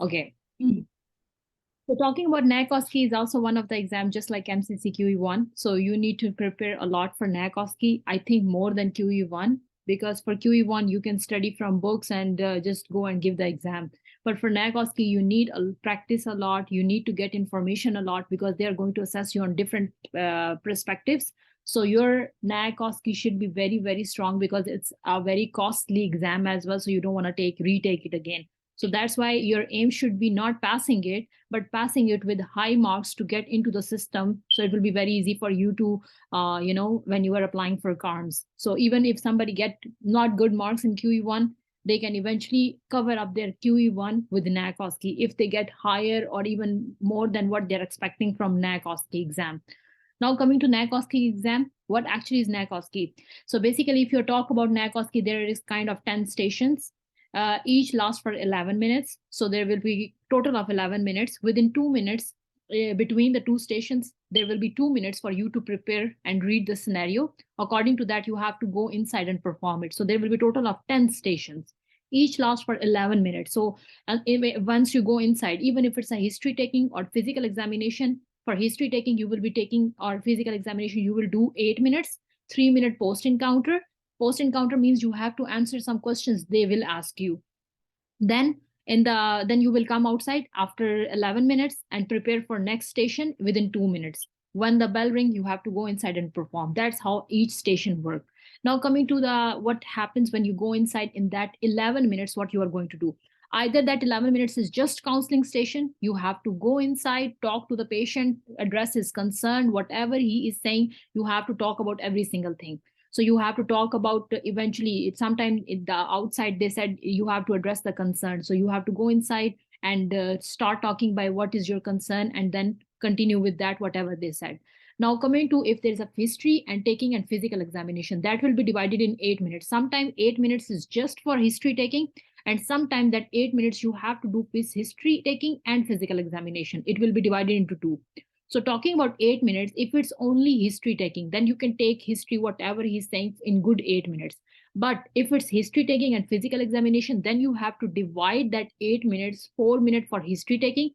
Okay. So talking about NAC OSCE is also one of the exams, just like MCC QE1. So you need to prepare a lot for NAC OSCE. I think more than QE1, because for QE1 you can study from books and just go and give the exam. But for NAC OSCE you need practice a lot. You need to get information a lot because they are going to assess you on different perspectives. So your NAC OSCE should be very, very strong because it's a very costly exam as well. So you don't want to retake it again. So that's why your aim should be not passing it, but passing it with high marks to get into the system. So it will be very easy for you to, when you are applying for CARMS. So even if somebody get not good marks in QE1, they can eventually cover up their QE1 with NAC OSCE if they get higher or even more than what they're expecting from NAC OSCE exam. Now coming to NAC OSCE exam, what actually is NAC OSCE? So basically, if you talk about NAC OSCE, there is kind of 10 stations. Each lasts for 11 minutes. So there will be total of 11 minutes. Within 2 minutes, between the two stations, there will be 2 minutes for you to prepare and read the scenario. According to that, you have to go inside and perform it. So there will be total of 10 stations. Each lasts for 11 minutes. So once you go inside, even if it's a history taking or physical examination, for history taking, you will be taking, or physical examination, you will do 8 minutes, 3-minute post encounter. Post encounter means you have to answer some questions they will ask you. Then you will come outside after 11 minutes and prepare for next station within 2 minutes. When the bell ring, you have to go inside and perform. That's how each station works. Now coming to what happens when you go inside in that 11 minutes, what you are going to do. Either that 11 minutes is just counseling station. You have to go inside, talk to the patient, address his concern, whatever he is saying, you have to talk about every single thing. So you have to talk about eventually, sometimes in the outside, they said you have to address the concern. So you have to go inside and start talking by what is your concern and then continue with that, whatever they said. Now coming to if there's a history and taking and physical examination, that will be divided in 8 minutes. Sometimes 8 minutes is just for history taking, and sometimes that 8 minutes you have to do with history taking and physical examination. It will be divided into two. So talking about 8 minutes, if it's only history taking, then you can take history, whatever he's saying, in good 8 minutes. But if it's history taking and physical examination, then you have to divide that 8 minutes, 4 minutes for history taking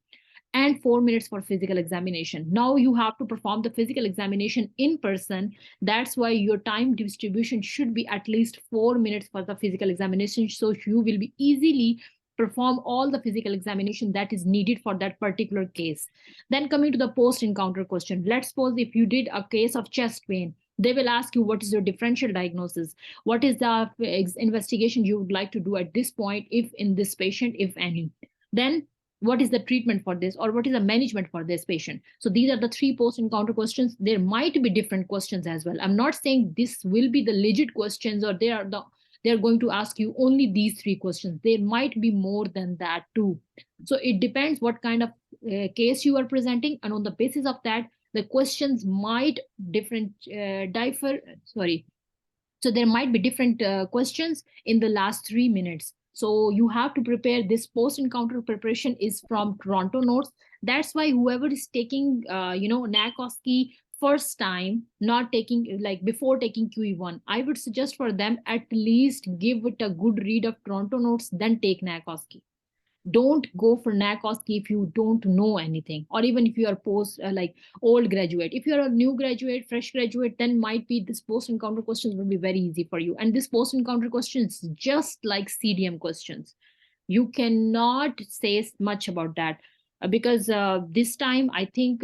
and 4 minutes for physical examination. Now you have to perform the physical examination in person. That's why your time distribution should be at least 4 minutes for the physical examination. So you will be easily perform all the physical examination that is needed for that particular case. Then coming to the post encounter question, let's suppose if you did a case of chest pain, they will ask you what is your differential diagnosis, what is the investigation you would like to do at this point, if in this patient, if any. Then what is the treatment for this, or what is the management for this patient? So these are the 3 post encounter questions. There might be different questions as well. I'm not saying this will be the legit questions, or they're going to ask you only these 3 questions. There might be more than that too. So it depends what kind of case you are presenting, and on the basis of that, the questions might differ. So there might be different questions in the last 3 minutes. So you have to prepare. This post encounter preparation is from Toronto Notes. That's why whoever is taking, NAC OSCE first time, not taking, like before taking QE1, I would suggest for them at least give it a good read of Toronto Notes, then take NAC OSCE. Don't go for NAC OSCE if you don't know anything, or even if you are old graduate. If you're a new graduate, fresh graduate, then might be this post encounter questions will be very easy for you. And this post encounter questions just like CDM questions. You cannot say much about that because this time I think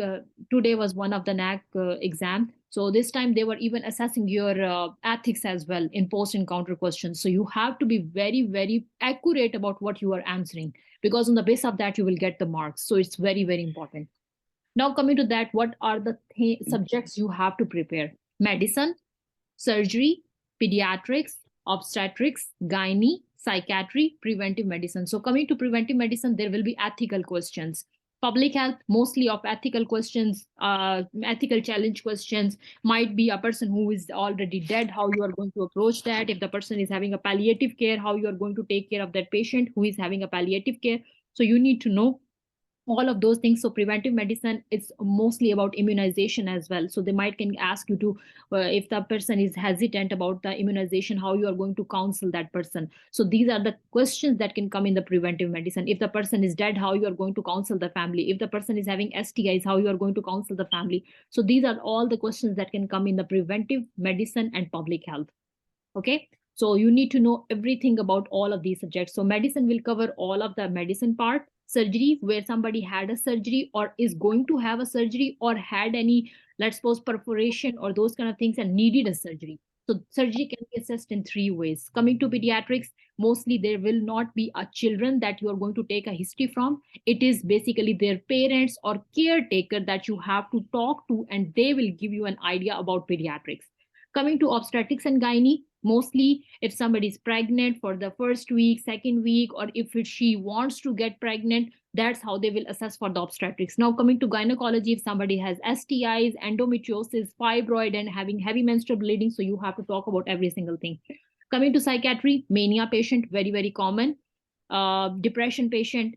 today was one of the NAC exam. So this time they were even assessing your ethics as well in post encounter questions. So you have to be very, very accurate about what you are answering, because on the basis of that you will get the marks. So it's very, very important. Now coming to that, what are the subjects you have to prepare? Medicine, surgery, pediatrics, obstetrics, gynae, psychiatry, preventive medicine. So coming to preventive medicine, there will be ethical questions. Public health, mostly of ethical questions, ethical challenge questions. Might be a person who is already dead, how you are going to approach that. If the person is having a palliative care, how you are going to take care of that patient who is having a palliative care. So you need to know all of those things. So preventive medicine is mostly about immunization as well. So they might can ask you to, if the person is hesitant about the immunization, how you are going to counsel that person. So these are the questions that can come in the preventive medicine. If the person is dead, how you are going to counsel the family. If the person is having STIs, how you are going to counsel the family. So these are all the questions that can come in the preventive medicine and public health. Okay, so you need to know everything about all of these subjects. So medicine will cover all of the medicine part. Surgery, where somebody had a surgery or is going to have a surgery or had any, let's suppose, perforation or those kind of things and needed a surgery. So surgery can be assessed in 3 ways. Coming to pediatrics, mostly there will not be a children that you are going to take a history from. It is basically their parents or caretaker that you have to talk to, and they will give you an idea about pediatrics. Coming to obstetrics and gynae, mostly if somebody is pregnant for the first week, second week, or if she wants to get pregnant, that's how they will assess for the obstetrics. Now coming to gynecology, if somebody has STIs, endometriosis, fibroid, and having heavy menstrual bleeding, so you have to talk about every single thing. Coming to psychiatry, mania patient, very, very common. Depression patient,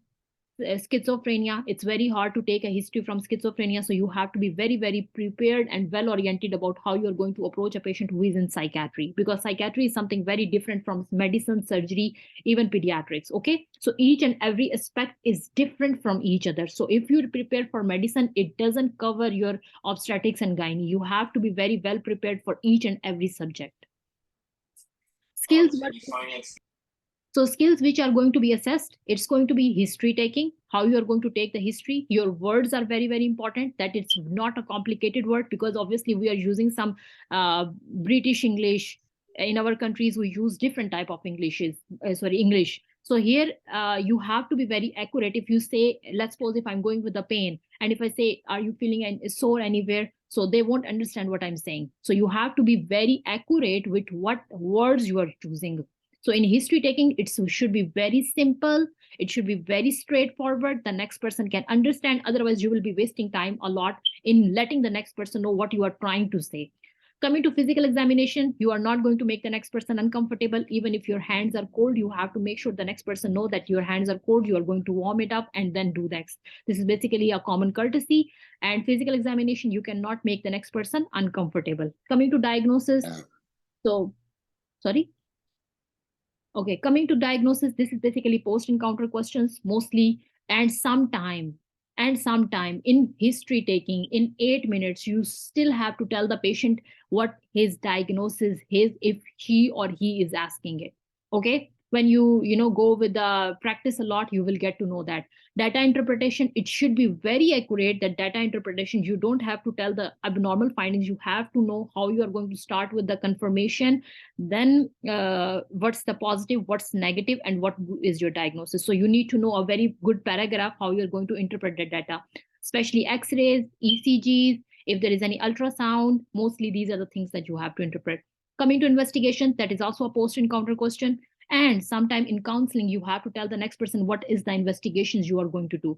schizophrenia, it's very hard to take a history from schizophrenia. So you have to be very, very prepared and well oriented about how you're going to approach a patient who is in psychiatry, because psychiatry is something very different from medicine, surgery, even pediatrics. Okay, so each and every aspect is different from each other. So if you prepare for medicine, it doesn't cover your obstetrics and gynae. You have to be very well prepared for each and every subject. Skills. So skills which are going to be assessed, it's going to be history taking, how you are going to take the history. Your words are very, very important, that it's not a complicated word, because obviously we are using some British English. In our countries, we use different type of English. So here you have to be very accurate. If you say, let's suppose if I'm going with the pain, and if I say, are you feeling sore anywhere? So they won't understand what I'm saying. So you have to be very accurate with what words you are choosing. So in history taking, it should be very simple. It should be very straightforward. The next person can understand. Otherwise, you will be wasting time a lot in letting the next person know what you are trying to say. Coming to physical examination, you are not going to make the next person uncomfortable. Even if your hands are cold, you have to make sure the next person know that your hands are cold. You are going to warm it up and then do next. This is basically a common courtesy. And physical examination, you cannot make the next person uncomfortable. Coming to diagnosis. So, sorry. Okay, coming to diagnosis, this is basically post-encounter questions mostly, and sometime in history taking, in 8 minutes, you still have to tell the patient what his diagnosis is if he or he is asking it. Okay, when you go with the practice a lot, you will get to know that. Data interpretation, it should be very accurate. That data interpretation, you don't have to tell the abnormal findings. You have to know how you are going to start with the confirmation, then what's the positive, what's negative, and what is your diagnosis. So you need to know a very good paragraph how you're going to interpret the data, especially x-rays, ECGs, if there is any ultrasound. Mostly these are the things that you have to interpret. Coming to investigation, that is also a post-encounter question. And sometime in counseling, you have to tell the next person what is the investigations you are going to do.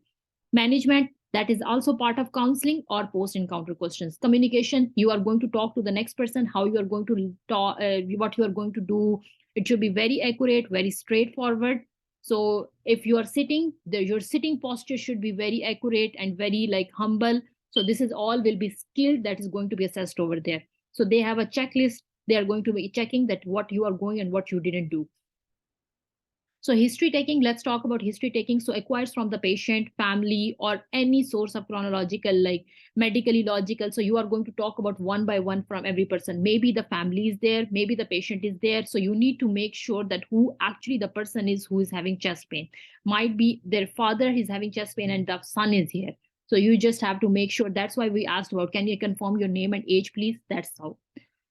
Management, that is also part of counseling or post-encounter questions. Communication, you are going to talk to the next person, how you are going to talk, what you are going to do. It should be very accurate, very straightforward. So if you are sitting, your sitting posture should be very accurate and very like humble. So this is all will be skill that is going to be assessed over there. So they have a checklist. They are going to be checking that what you are going and what you didn't do. So history taking, let's talk about history taking. So acquires from the patient, family, or any source of chronological, like medically logical. So you are going to talk about one by one from every person. Maybe the family is there, maybe the patient is there. So you need to make sure that who actually the person is who is having chest pain. Might be their father is having chest pain and the son is here. So you just have to make sure. That's why we asked about, can you confirm your name and age, please? That's how.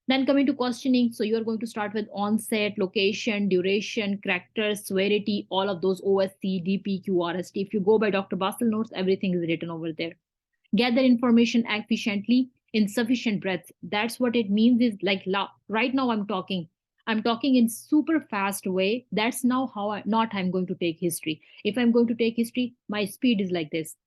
Then coming to questioning, so you're going to start with onset, location, duration, character, severity, all of those OSC, DP, QRST. If you go by Dr. Basel notes, everything is written over there. Gather information efficiently in sufficient breadth. That's what it means is like right now I'm talking in super fast way. That's now how I'm going to take history. If I'm going to take history, my speed is like this.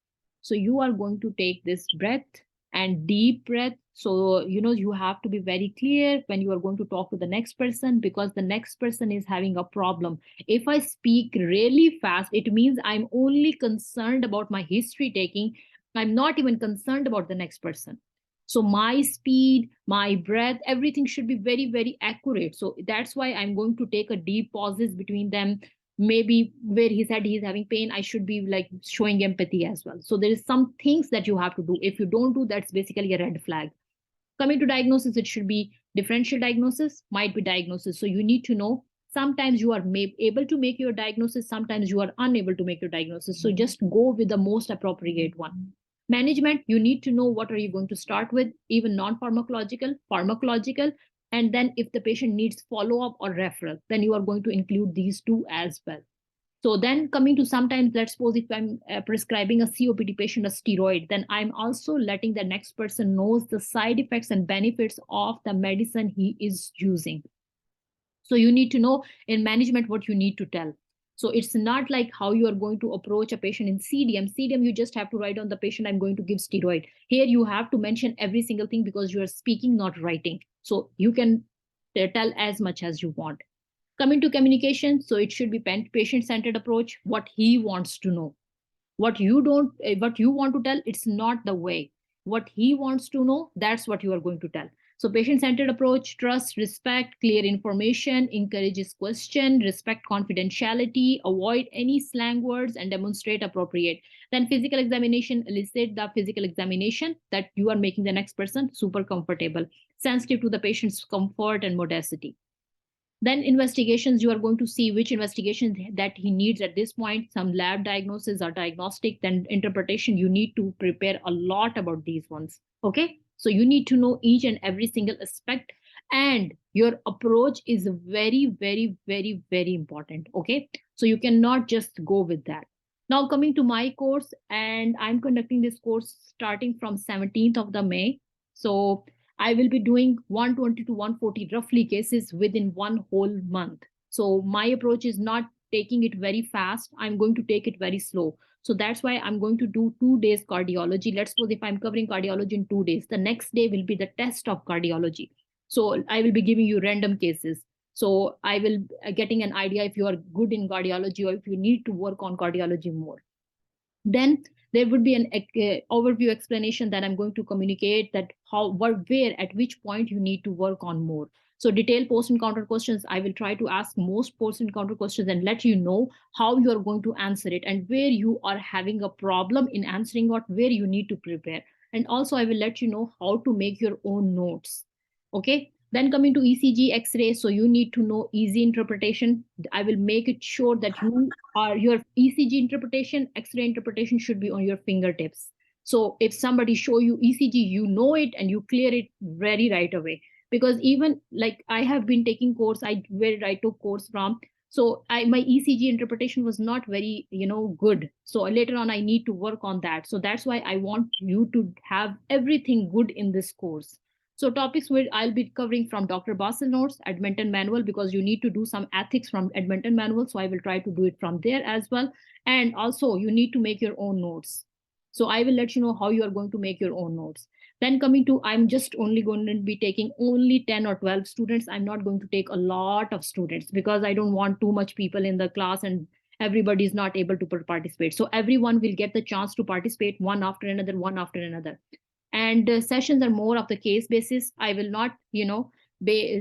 So you are going to take this breath and deep breath So, you have to be very clear when you are going to talk to the next person, because the next person is having a problem. If I speak really fast, it means I'm only concerned about my history taking. I'm not even concerned about the next person. So my speed, my breath, everything should be very, very accurate. So that's why I'm going to take a deep pauses between them. Maybe where he said he's having pain, I should be like showing empathy as well. So there is some things that you have to do. If you don't do, that's basically a red flag. Coming to diagnosis, it should be differential diagnosis, might be diagnosis. So you need to know, sometimes you are able to make your diagnosis, sometimes you are unable to make your diagnosis. So just go with the most appropriate one. Management, you need to know what are you going to start with, even non-pharmacological, pharmacological, and then if the patient needs follow-up or referral, then you are going to include these two as well. So then coming to, sometimes, let's suppose if I'm prescribing a COPD patient a steroid, then I'm also letting the next person knows the side effects and benefits of the medicine he is using. So you need to know in management what you need to tell. So it's not like how you are going to approach a patient in CDM. CDM, you just have to write on the patient, I'm going to give steroid. Here you have to mention every single thing because you are speaking, not writing. So you can tell as much as you want. Coming to communication, so it should be patient-centered approach, what he wants to know. What you don't, what you want to tell, it's not the way. What he wants to know, that's what you are going to tell. So patient-centered approach, trust, respect, clear information, encourages question, respect confidentiality, avoid any slang words, and demonstrate appropriate. Then physical examination, elicit the physical examination that you are making the next person super comfortable, sensitive to the patient's comfort and modesty. Then investigations, you are going to see which investigations that he needs at this point, some lab diagnosis or diagnostic. Then interpretation, you need to prepare a lot about these ones. Okay, so you need to know each and every single aspect, and your approach is very, very, very, very important. Okay, so you cannot just go with that. Now coming to my course, and I'm conducting this course starting from 17th of the May. So I will be doing 120 to 140 roughly cases within one whole month. So my approach is not taking it very fast. I'm going to take it very slow. So that's why I'm going to do 2 days cardiology. Let's suppose if I'm covering cardiology in 2 days, the next day will be the test of cardiology. So I will be giving you random cases. So I will getting an idea if you are good in cardiology or if you need to work on cardiology more. Then there would be an overview explanation that I'm going to communicate that how, what, where, at which point you need to work on more. So detailed post-encounter questions, I will try to ask most post-encounter questions and let you know how you are going to answer it and where you are having a problem in answering what, where you need to prepare. And also I will let you know how to make your own notes. Okay. Then coming to ECG, X-ray, so you need to know easy interpretation. I will make it sure that your ECG interpretation, X-ray interpretation should be on your fingertips. So if somebody show you ECG, you know it and you clear it very right away. Because even like I have been taking course, where I took course from. So my ECG interpretation was not very, good. So later on, I need to work on that. So that's why I want you to have everything good in this course. So topics where I'll be covering from Dr. Basil notes, Edmonton manual, because you need to do some ethics from Edmonton manual. So I will try to do it from there as well. And also you need to make your own notes. So I will let you know how you are going to make your own notes. Then coming to, I'm just only going to be taking only 10 or 12 students. I'm not going to take a lot of students because I don't want too much people in the class and everybody is not able to participate. So everyone will get the chance to participate one after another, one after another. And sessions are more of the case basis. I will not,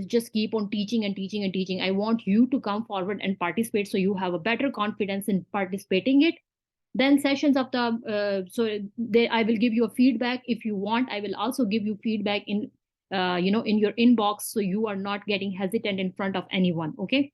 just keep on teaching and teaching and teaching. I want you to come forward and participate so you have a better confidence in participating it. Then sessions of the, I will give you a feedback. If you want, I will also give you feedback in, in your inbox. So you are not getting hesitant in front of anyone. Okay.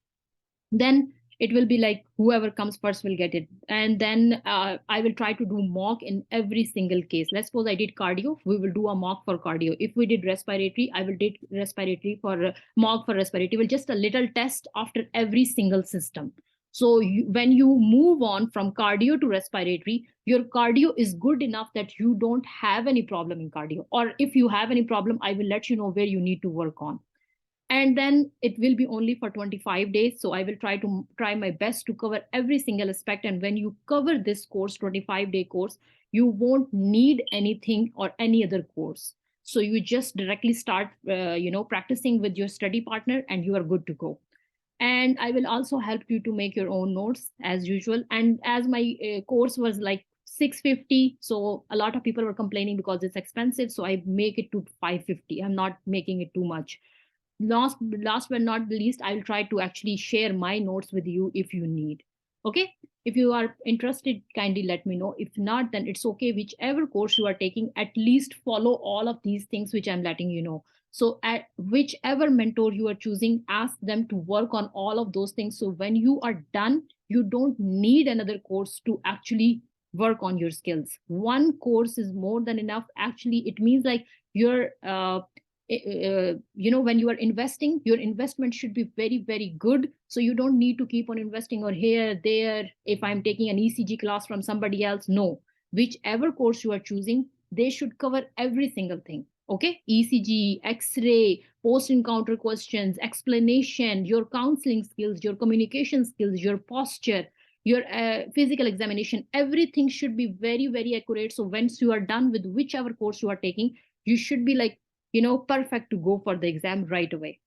Then it will be like whoever comes first will get it. And then I will try to do mock in every single case. Let's suppose I did cardio, we will do a mock for cardio. If we did respiratory, I will did respiratory for mock for respiratory. Well, just a little test after every single system. So when you move on from cardio to respiratory, your cardio is good enough that you don't have any problem in cardio. Or if you have any problem, I will let you know where you need to work on. And then it will be only for 25 days. So I will try my best to cover every single aspect. And when you cover this course, 25-day course, you won't need anything or any other course. So you just directly start, practicing with your study partner and you are good to go. And I will also help you to make your own notes as usual. And as my course was like 650, so a lot of people were complaining because it's expensive, so I make it to 550. I'm not making it too much. Last but not the least, I'll try to actually share my notes with you if you need. Okay, if you are interested, kindly let me know. If not, then it's okay. Whichever course you are taking, at least follow all of these things which I'm letting you know. So at whichever mentor you are choosing, ask them to work on all of those things, so when you are done, you don't need another course to actually work on your skills. One course is more than enough. Actually, it means like you're when you are investing, your investment should be very, very good. So you don't need to keep on investing or here, there. If I'm taking an ECG class from somebody else, no. Whichever course you are choosing, they should cover every single thing. Okay, ECG, X-ray, post-encounter questions, explanation, your counseling skills, your communication skills, your posture, your physical examination, everything should be very, very accurate. So once you are done with whichever course you are taking, you should be like, perfect to go for the exam right away.